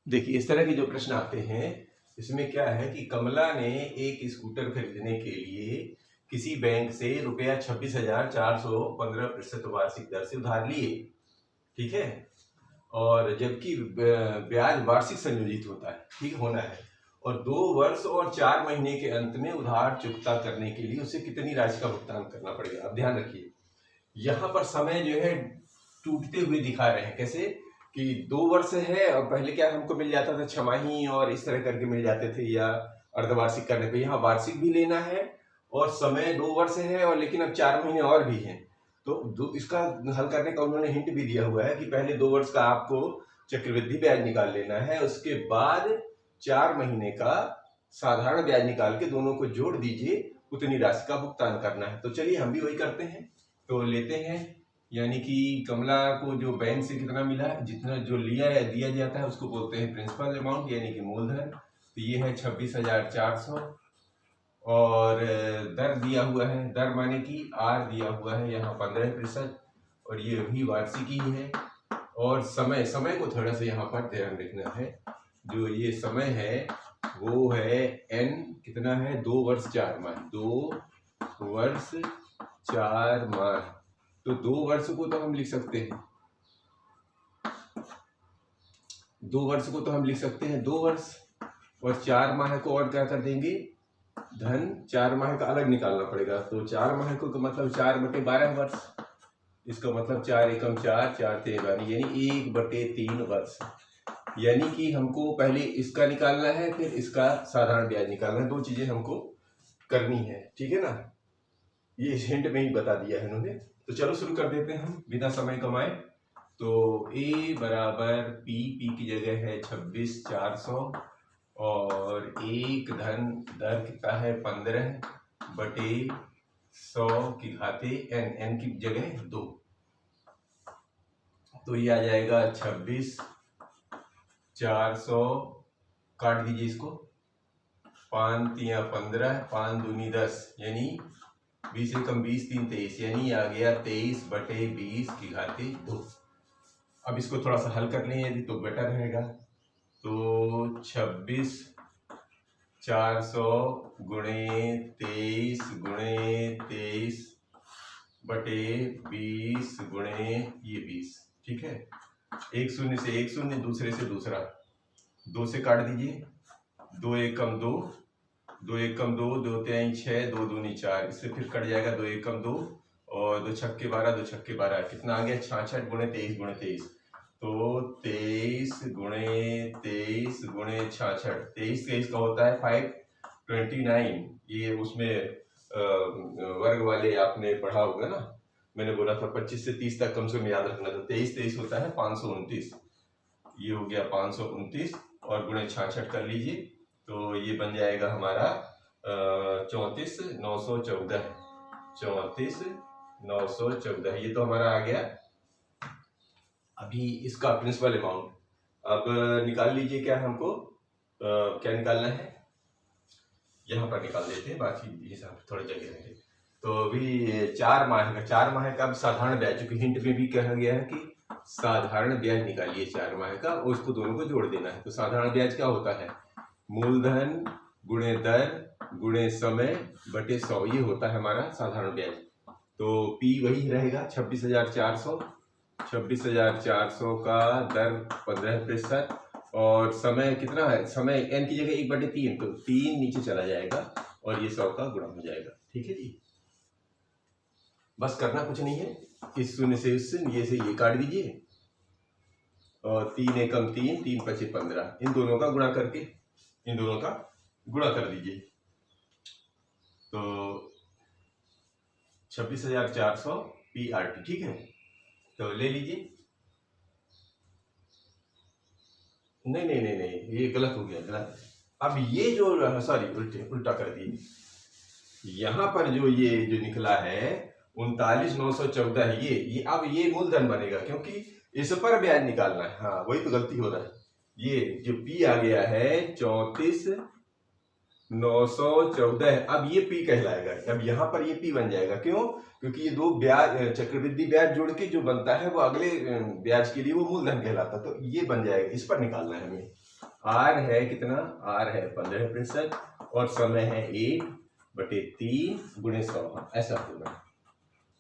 देखिए इस तरह के जो प्रश्न आते हैं इसमें क्या है कि कमला ने एक स्कूटर खरीदने के लिए किसी बैंक से रुपया 26,415% वार्षिक दर से उधार लिए। ठीक है, और जबकि ब्याज वार्षिक संयोजित होता है, ठीक होना है, और 2 वर्ष और 4 महीने के अंत में उधार चुकता करने के लिए उसे कितनी राशि का भुगतान करना पड़ेगा। अब ध्यान रखिए, यहाँ पर समय जो है टूटते हुए दिखा रहे हैं। कैसे कि 2 वर्ष है और पहले क्या हमको मिल जाता था छमाही और इस तरह करके मिल जाते थे, या अर्धवार्षिक करने पे। यहाँ वार्षिक भी लेना है और समय 2 वर्ष है, और लेकिन अब 4 महीने और भी हैं। तो इसका हल करने का उन्होंने हिंट भी दिया हुआ है कि पहले 2 वर्ष का आपको चक्रवृद्धि ब्याज निकाल लेना है, उसके बाद 4 महीने का साधारण ब्याज निकाल के दोनों को जोड़ दीजिए, उतनी राशि का भुगतान करना है। तो चलिए हम भी वही करते हैं, तो लेते हैं। यानी कि कमला को जो बैंक से कितना मिला, जितना जो लिया या दिया जाता है उसको बोलते हैं प्रिंसिपल अमाउंट, यानी कि मूलधन। तो ये है 26,400, और दर दिया हुआ है, दर माने कि आर दिया हुआ है यहाँ 15%, और ये भी वार्षिकी है। और समय को थोड़ा सा यहाँ पर ध्यान रखना है, जो ये समय है वो है n कितना है, 2 वर्ष 4 माह, 2 वर्ष 4 माह। तो 2 वर्ष को तो हम लिख सकते हैं, 2 वर्ष को तो हम लिख सकते हैं 2 वर्ष, और 4 माह को और क्या कर देंगे, धन 4 माह का अलग निकालना पड़ेगा। तो 4 माह को मतलब 4/12 वर्ष, इसका मतलब 4 एकम 4, 4 तेरह 12, यानी 1/3 वर्ष। यानी कि हमको पहले इसका निकालना है, फिर इसका साधारण ब्याज निकालना है, 2 चीजें हमको करनी है। ठीक है ना, ये इस हिंट में ही बता दिया है इन्होंने। तो चलो शुरू कर देते हैं हम बिना समय कमाए। तो A बराबर P की जगह है 26,400, और एक धन दर कितना है 15/100 की घाते n की जगह 2। तो ये आ जाएगा 26,400, काट दीजिए इसको, 5 तिया 15, 5 दूनी 10, यानी 20 एकम 20, 3 23, यानी आ गया 23/20 की घाते 2। अब इसको थोड़ा सा हल कर लें यदि तो बेटर रहेगा। तो 26,400 गुणे 23 गुणे 23/20 गुणे ये 20। ठीक है, एक शून्य से एक शून्य, दूसरे से दूसरा, 2 से काट दीजिए, 2 एकम 2, 2 एकम 2, 2 तिहाई 6, 2 दूनी 4, इससे फिर कट जाएगा 2 एकम 2, और 2 छक्के 12, 2 छक्के 12, कितना आ गया 66 गुणे 23 गुणे 23। तो 23 गुणे 23 गुणे 66, 23 का होता है 529। ये उसमें वर्ग वाले आपने पढ़ा होगा ना, मैंने बोला था 25 से 30 तक कम से कम याद रखना था। 23 होता है 529, ये हो गया 529, और गुणे 66 कर लीजिए, तो ये बन जाएगा हमारा 34,914, 34,914, ये तो हमारा आ गया। अभी इसका प्रिंसिपल अमाउंट अब निकाल लीजिए, क्या हमको क्या निकालना है, यहाँ पर निकाल देते हैं, बाकी हिसाब थोड़ी जगह रहे। तो अभी 4 माह का, 4 माह का अब साधारण ब्याज, क्योंकि हिंट में भी कहा गया है कि साधारण ब्याज निकालिए 4 माह का, और उसको दोनों को जोड़ देना है। तो साधारण ब्याज क्या होता है, मूलधन गुणे दर गुणे समय बटे 100, ये होता है हमारा साधारण ब्याज। तो P वही रहेगा 26,400, 26,400 का दर 15%, और समय कितना है, समय n की जगह 1/3, तो 3 नीचे चला जाएगा और ये 100 का गुणा हो जाएगा। ठीक है जी, बस करना कुछ नहीं है, इस शून्य से इस ये से ये काट दीजिए, और 3 एकम 3, 3 पचे 15, इन दोनों का गुणा करके इन दोनों का गुणा कर दीजिए। तो 26,400 PRT। ठीक है, तो ले लीजिए। नहीं नहीं नहीं नहीं, ये गलत हो गया, गलत। अब ये जो सॉरी उल्टा कर दिए, यहाँ पर जो ये जो निकला है 39,914 है, ये अब ये मूलधन बनेगा, क्योंकि इस पर ब्याज निकालना है। हाँ वही तो गलती हो रहा है, ये जो P आ गया है 34,914, अब ये P कहलाएगा। अब यहाँ पर ये P बन जाएगा, क्यों, क्योंकि ये 2 ब्याज चक्रवृद्धि ब्याज जोड़ के जो बनता है वो अगले ब्याज के लिए वो मूलधन कहलाता है। तो ये बन जाएगा, इस पर निकालना है हमें। आर है कितना, आर है 15% और समय है 1/3 गुणे 100, ऐसा होगा।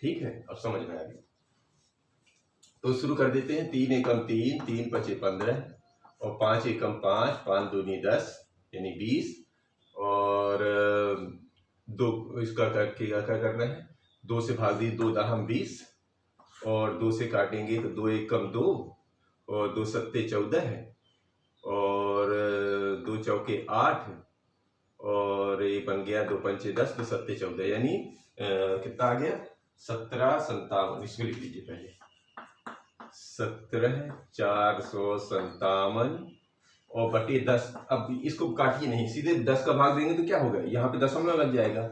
ठीक है, अब समझ में आ गया। तो शुरू कर देते हैं। 3 एकम 3, 3 पचे 15 और 5 एकम 5, 5 दूनी 10 यानी 20 और 2 इसका करके क्या करना है, 2 से भाग दी, 2 दहम 20 और 2 से काटेंगे तो 2 एकम 2 और 2 सत्ते 14 है और 2 चौके 8 और ये बन गया 2 पंचे 10, 2 सत्ते 14 यानी कितना आ गया 1757। इसमें लिख लीजिए पहले 17,457 और बटे 10। अब इसको काटिए नहीं, सीधे 10 का भाग देंगे तो क्या होगा, यहाँ पे दशमलव लग जाएगा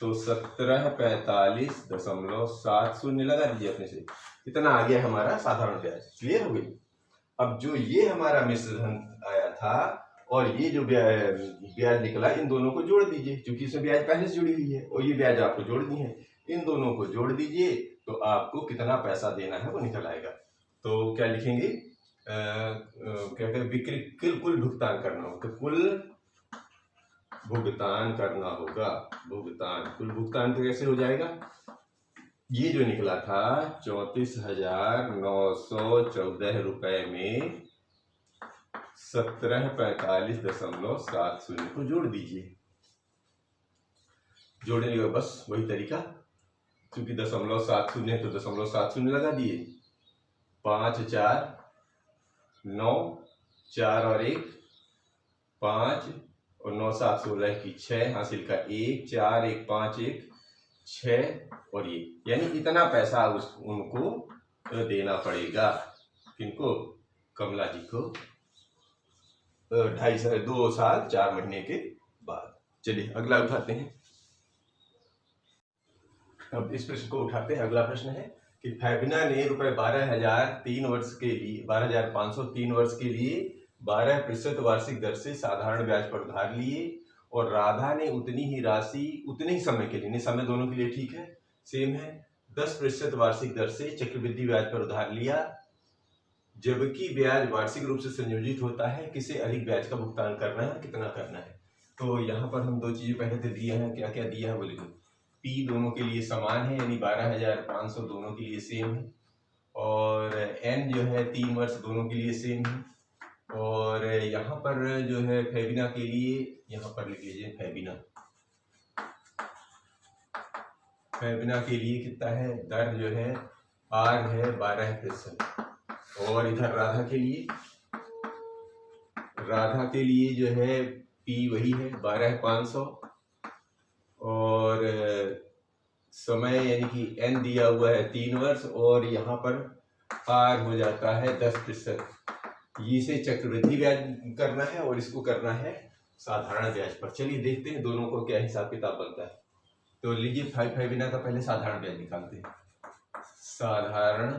तो 1745.70 लगा दीजिए अपने से। इतना आ गया हमारा साधारण ब्याज। क्लियर हो गई। अब जो ये हमारा मिश्र धन आया था और ये जो ब्याज निकला, इन दोनों को जोड़ दीजिए क्योंकि इसमें ब्याज पहले से जुड़ी हुई है और ये ब्याज आपको जोड़नी है। इन दोनों को जोड़ दीजिए तो आपको कितना पैसा देना है वो निकल आएगा। तो क्या लिखेंगे, क्या कहें, बिक्री कुल भुगतान करना होगा, कुल भुगतान करना होगा। भुगतान, कुल भुगतान तो कैसे हो जाएगा, ये जो निकला था 34,914 रुपए में 1745.70 को जोड़ दीजिए। जोड़ने का बस वही तरीका, क्योंकि 0.70 है तो 0.70 लगा दिए। 5 4 9 4 और 1 5 और 9 7 16 की 6 हासिल का 1 4 1 5 1 6 और ये, यानी इतना पैसा उनको देना पड़ेगा। किनको, कमला जी को 2 साल 4 महीने के बाद। चलिए अगला उठाते हैं। अब इस प्रश्न को उठाते हैं। अगला प्रश्न है कि फैबिना ने रुपए 12,000 3 वर्ष के लिए 12,500 3 वर्ष के लिए 12% वार्षिक दर से साधारण ब्याज पर उधार लिए और राधा ने उतनी ही राशि उतने ही समय के लिए, नहीं समय दोनों के लिए ठीक है सेम है, 10% वार्षिक दर से चक्रवृद्धि ब्याज पर उधार लिया। जबकि ब्याज वार्षिक रूप से संयोजित होता है, किसे अधिक ब्याज का भुगतान करना है, कितना करना है। तो यहाँ पर हम 2 चीजें पहले से दिए हैं। क्या क्या दिया है वो लिखो। P दोनों के लिए समान है यानी 12,500 दोनों के लिए सेम है और N जो है 3 वर्ष दोनों के लिए सेम है। और यहाँ पर जो है फैबिना के लिए, यहाँ पर लिख लीजिए फैबिना के लिए कितना है, दर जो है R है 12%। और इधर राधा के लिए जो है P वही है 12,500 और समय यानी कि N दिया हुआ है 3 वर्ष और यहाँ पर R हो जाता है 10%। इसे चक्रवृद्धि ब्याज करना है और इसको करना है साधारण ब्याज पर। चलिए देखते हैं दोनों को क्या हिसाब किताब बनता है। तो लीजिए फैबिना का पहले साधारण ब्याज निकालते हैं। साधारण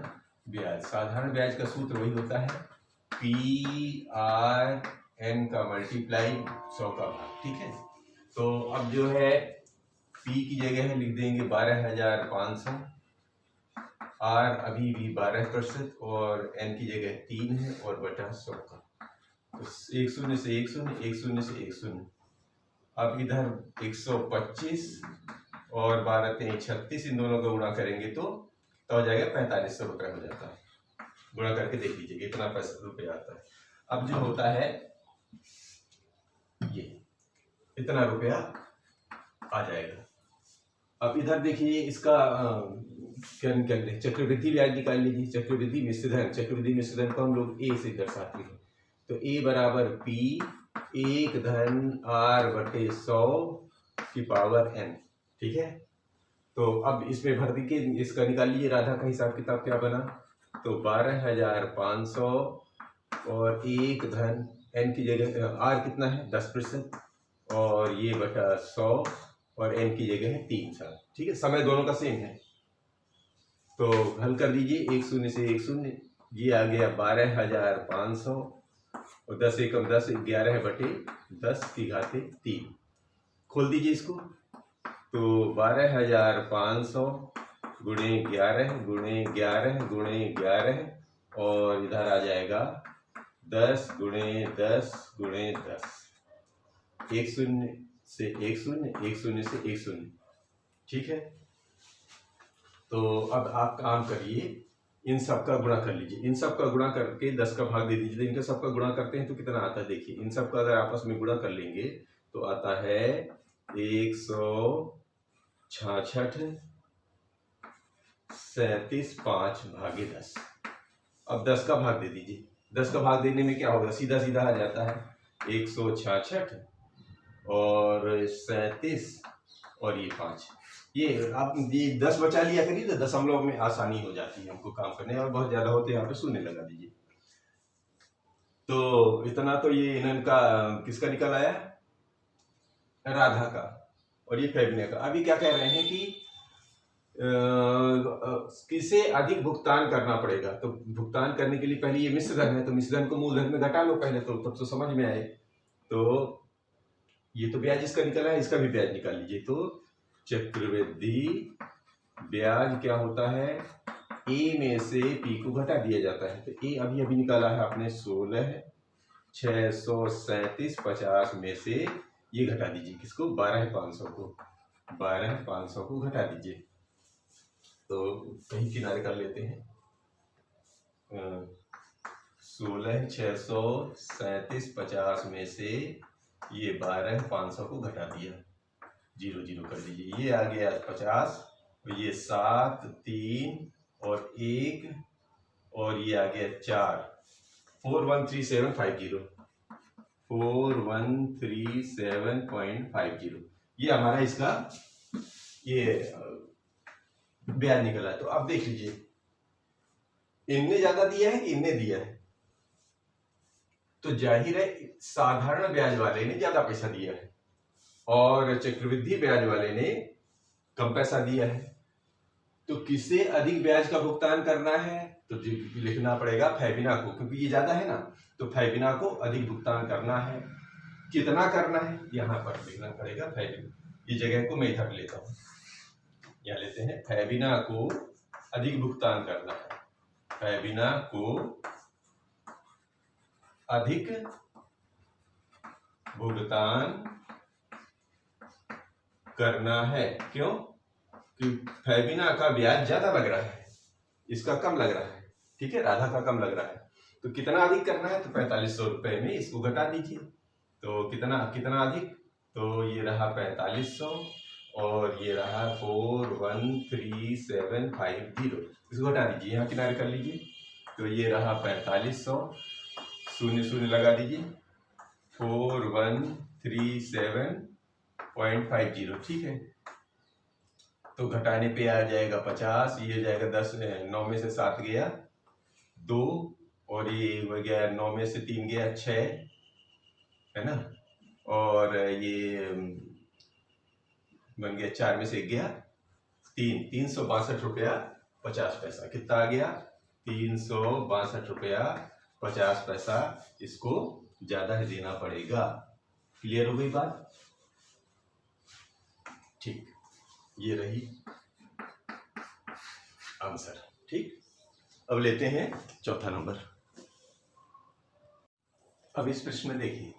ब्याज का सूत्र वही होता है PRN का मल्टीप्लाई 100 का भाग। ठीक है, तो अब जो है P की जगह है लिख देंगे 12,500, R अभी भी 12% और N की जगह 3 है और बटा 100 का। तो 1 0 से 1 0, 1 0 से 1 0। अब इधर 125 और 12 3 36, इन दोनों का गुणा करेंगे तो हो जाएगा 4500 रुपये हो जाता है। गुणा करके देख लीजिए कितना पैसा रुपया आता है। अब जो होता है ये इतना रुपया आ जाएगा। अब इधर देखिए इसका क्या निकाल दे, चक्रवृद्धि ब्याज निकाल लीजिए। चक्रवृद्धि मिश्र धन को हम लोग ए से दर्शाते हैं। तो ए बराबर P 1 धन R बटे 100 की पावर N। ठीक है, तो अब इसमें भर दी के इसका निकाल लीजिए। राधा का हिसाब किताब क्या बना, तो 12,500 और 1 धन N की जगह R कितना है 10% और ये बटा 100 और N की जगह है 3 साल। ठीक है, समय दोनों का सेम है तो हल कर दीजिए। 1 0 से 1 0, ये आ गया 12,500 और 10 एकम 10, 11 बटे 10 की घाते 3। खोल दीजिए इसको तो 12,500 गुणे 11 गुणे 11 गुणे 11 और इधर आ जाएगा 10 गुणे 10 गुणे 10, 1 शून्य से 1 शून्य, 1 शून्य से 1 शून्य। ठीक है, तो अब आप काम करिए, इन सब का गुणा कर लीजिए, इन सब का गुणा करके 10 का भाग दे दीजिए। इनका सब का गुणा करते हैं तो कितना आता है देखिए, इन सब का अगर आपस में गुणा कर लेंगे तो आता है 166 37 5 भागे 10। अब 10 का भाग दे दीजिए, 10 का भाग देने में क्या होगा, सीधा सीधा आ जाता है 166 और 37 और ये 5। ये आप ये 10 बचा लिया करिए तो दशमलव में आसानी हो जाती है हमको काम करने, और बहुत ज्यादा होते हैं यहाँ पे शून्य लगा दीजिए। तो इतना तो ये इनका किसका निकल आया, राधा का, और ये फैबिना का। अभी क्या कह रहे हैं कि किसे अधिक भुगतान करना पड़ेगा, तो भुगतान करने के लिए पहले ये मिश्रधन है तो मिश्रधन को मूलधन में घटा लो पहले, तो तब तो समझ में आए। तो ये तो ब्याज इसका निकला है, इसका भी ब्याज निकाल लीजिए। तो चक्रवृद्धि ब्याज क्या होता है, ए में से पी को घटा दिया जाता है। तो ए अभी अभी निकाला है आपने 16 637 50 में से ये घटा दीजिए, किसको, 12,500 को, 12,500 को घटा दीजिए। तो कहीं किनारे कर लेते हैं, 16 637 50 में से ये 12,500 को घटा दिया, 0 0 कर दीजिए, ये आ गया 50, और ये 7 3 और 1 और ये आ गया 4, 413750, 4137.50, ये हमारा इसका ये ब्याज निकला। तो अब देख लीजिए, इनने ज्यादा दिया है कि इनने दिया है, तो जाहिर है साधारण ब्याज वाले ने ज्यादा पैसा दिया है और चक्रवृद्धि ब्याज वाले ने कम पैसा दिया है। तो किसे अधिक ब्याज का भुगतान करना है, तो लिखना पड़ेगा फैबिना को, क्योंकि ये ज्यादा है ना, तो फैबिना को अधिक भुगतान करना है। कितना करना है यहाँ पर लिखना पड़ेगा फैबिना, ये जगह को मैं इधर लेता हूँ, यहाँ लेते हैं, फैबिना को अधिक भुगतान करना है, फैबिना को अधिक भुगतान करना है। क्यों, कि फैबिना का ब्याज ज्यादा लग रहा है, इसका कम लग रहा है। ठीक है, राधा का कम लग रहा है, तो कितना अधिक करना है, तो 4500 रुपए में इसको घटा दीजिए। तो कितना कितना अधिक, तो ये रहा 4500 और ये रहा 413750, इसको घटा दीजिए, यहाँ किनारे कर लीजिए। तो ये रहा 4500, शून्य शून्य लगा दीजिए, 4137.50। ठीक है, तो घटाने पे आ जाएगा 50, ये हो जाएगा 10, 9 में से 7 गया 2, और ये हो गया 9 में से 3 गया 6, है ना, और ये बन गया 4 में से 1 गया 3, 362 रुपया 50 पैसा। कितना आ गया, 362 रुपया 50 पैसा इसको ज्यादा ही देना पड़ेगा। क्लियर हो गई बात, ठीक, ये रही आंसर। ठीक, अब लेते हैं चौथा नंबर। अब इस प्रश्न में देखिए,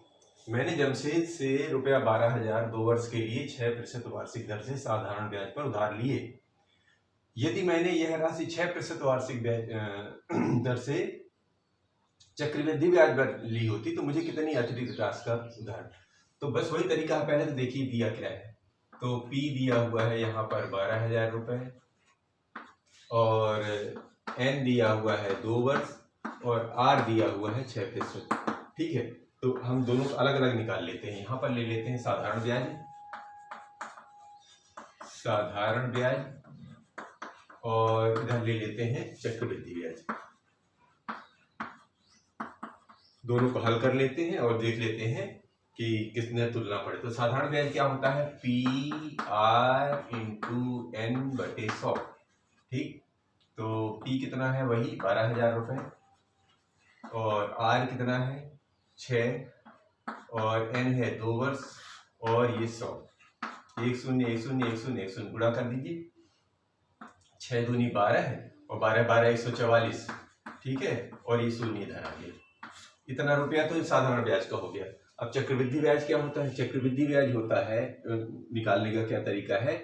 मैंने जमशेद से रुपया 12,000 2 वर्ष के लिए 6% वार्षिक दर से साधारण ब्याज पर उधार लिए। यदि मैंने यह राशि 6% वार्षिक ब्याज दर से चक्रवृद्धि ब्याज पर ली होती तो मुझे कितनी अतिरिक्त राशि का उधार। तो बस वही तरीका है, पहले तो देखिए दिया क्या है। तो P दिया हुआ है यहाँ पर 12,000 रुपए, और N दिया हुआ है 2 वर्ष, और R दिया हुआ है 6%। ठीक है, तो हम दोनों को अलग अलग निकाल लेते हैं। यहाँ पर ले लेते हैं साधारण ब्याज, साधारण ब्याज, और इधर ले लेते हैं चक्रवृद्धि ब्याज। दोनों को हल कर लेते हैं और देख लेते हैं कि किसने तुलना पड़े। तो साधारण ब्याज क्या होता है, PR × N/100। ठीक, तो P कितना है, वही 12,000 रुपए, और R कितना है 6, और N है 2 वर्ष, और ये 100, 1 0 1 0 1 0 1 0 गुणा कर दीजिए। 6 दूनी 12 है, और 12 12 144। ठीक है, और ये शून्य इधर आ गया। इतना रुपया तो साधारण ब्याज का हो गया। अब चक्रवृद्धि ब्याज क्या होता है? चक्रवृद्धि ब्याज होता है, निकालने का क्या तरीका है?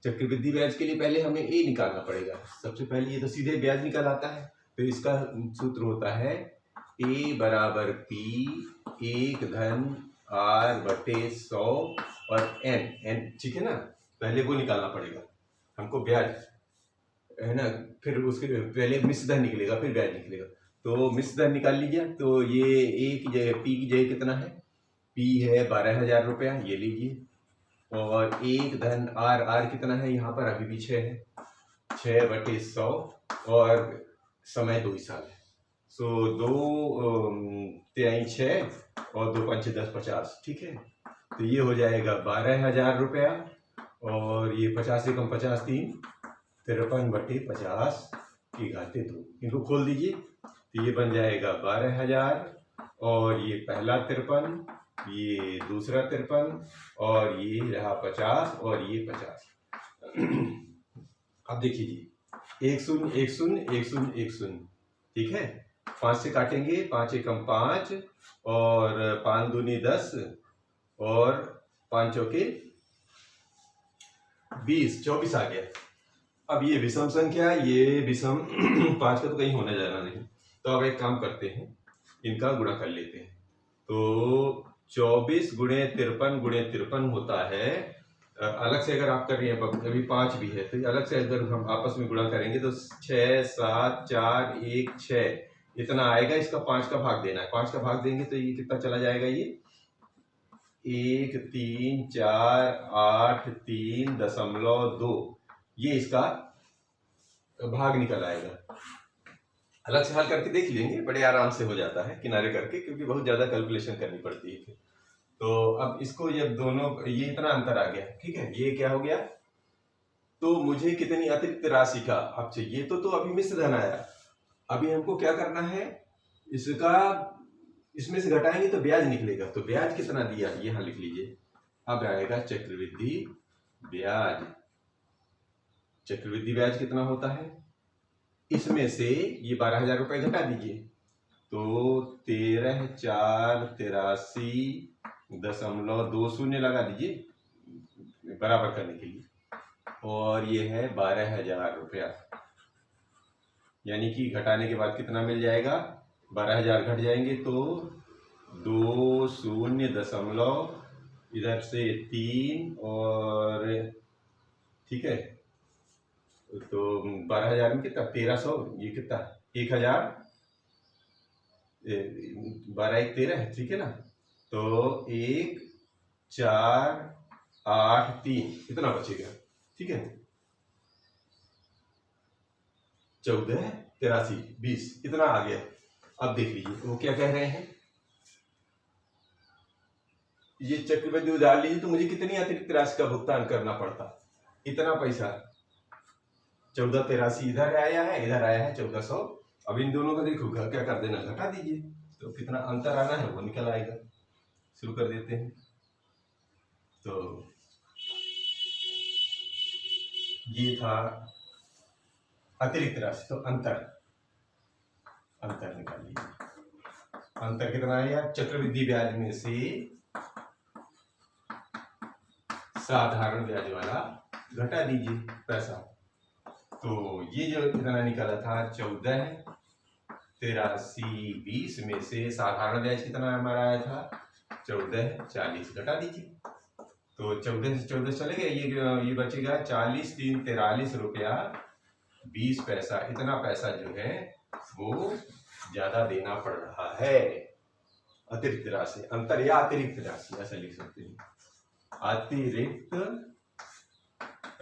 चक्रवृद्धि ब्याज के लिए पहले हमें ए निकालना पड़ेगा। सबसे पहले ये तो सीधे ब्याज निकल आता है, तो इसका सूत्र होता है ए बराबर पी 1 धन आर बटे 100 और एन, ठीक है ना। पहले वो निकालना पड़ेगा हमको, ब्याज है ना, फिर उसके पहले मिश्र धन निकलेगा, फिर ब्याज निकलेगा। तो मिश्र धन निकाल लीजिए। तो ये ए की जगह पी की जगह कितना है? पी है 12,000 रुपया, ये लीजिए। और 1 धन आर कितना है यहाँ पर? अभी भी 6 है, 6 बटे 100 और समय 2 साल है। सो 2 3 6 और 2 5 10 50, ठीक है। तो ये हो जाएगा 12,000 रुपया और ये 50 से कम 50 3 53 बटे 50 की घाते 2। इनको खोल दीजिए तो ये बन जाएगा 12,000 और ये पहला 53, ये दूसरा 53 और ये रहा 50 और ये 50। अब देखिए जी 1 0 1 0 1 0 1 0, ठीक है। 5 से काटेंगे, 5 एकम 5 और 5 दूनी 10 और 5 चौके 20, 24 आ गया। अब ये विषम संख्या, ये विषम 5 का तो कहीं होने जाना नहीं, तो अब एक काम करते हैं, इनका गुणा कर लेते हैं। तो 24 गुणे 53 होता है। अलग से अगर आप कर रही हैं, अभी 5 भी है, तो अलग से अगर हम आपस में गुणा करेंगे तो 6 7 4 1 6 इतना आएगा। इसका 5 का भाग देना है, 5 का भाग देंगे तो ये कितना चला जाएगा? ये 1 3 4 8 3.2, ये इसका भाग निकल आएगा। अलग से हल करके देख लेंगे, बड़े आराम से हो जाता है किनारे करके, क्योंकि बहुत ज्यादा कैलकुलेशन करनी पड़ती है। तो अब इसको जब दोनों, ये इतना अंतर आ गया, ठीक है, ये क्या हो गया? तो मुझे कितनी अतिरिक्त राशि का अब चाहिए? तो अभी मिश्र धन आया, अभी हमको क्या करना है? इसका, इसमें से घटाएंगे तो ब्याज निकलेगा। तो ब्याज कितना दिया यहाँ लिख लीजिए। अब आएगा चक्रवृद्धि ब्याज। चक्रवृद्धि ब्याज कितना होता है? इसमें से ये 12,000 रुपए घटा दीजिए, तो 13 4 83.20 लगा दीजिए बराबर करने के लिए, और ये है 12,000 रुपया। यानी कि घटाने के बाद कितना मिल जाएगा? 12,000 घट जाएंगे तो 2 0 इधर से 3 और, ठीक है, तो 12,000 में कितना? 1300, ये कितना? 1,000, 12 1 13, ठीक है ना। तो 1 4 8 3 इतना बचेगा, ठीक है। 14 83 20 इतना आ गया। अब देख लीजिए वो क्या कह रहे हैं। ये चक्रवृद्धि उधार लीजिए तो मुझे कितनी अतिरिक्त राशि का भुगतान करना पड़ता? इतना पैसा। 1483 इधर आया है, इधर आया है 1400। अब इन दोनों का देखो, क्या कर देना? घटा दीजिए, तो कितना अंतर आना है वो निकल आएगा। शुरू कर देते हैं। तो ये था अतिरिक्त राशि, तो अंतर निकालिए। अंतर कितना आया? चक्रवृद्धि ब्याज में से साधारण ब्याज वाला घटा दीजिए पैसा। तो ये जो इतना निकला था 14 83 20 में से साधारण ब्याज कितना हमारा आया था? 14 40 घटा दीजिए। तो 14 से 14 चले गए, ये बचेगा 40 3 43 रुपया 20 पैसा। इतना पैसा जो है वो ज्यादा देना पड़ रहा है। अतिरिक्त राशि, अंतर या अतिरिक्त राशि ऐसा लिख सकते हैं। अतिरिक्त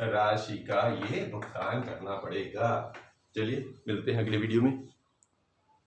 राशि का ये भुगतान करना पड़ेगा। चलिए मिलते हैं अगले वीडियो में।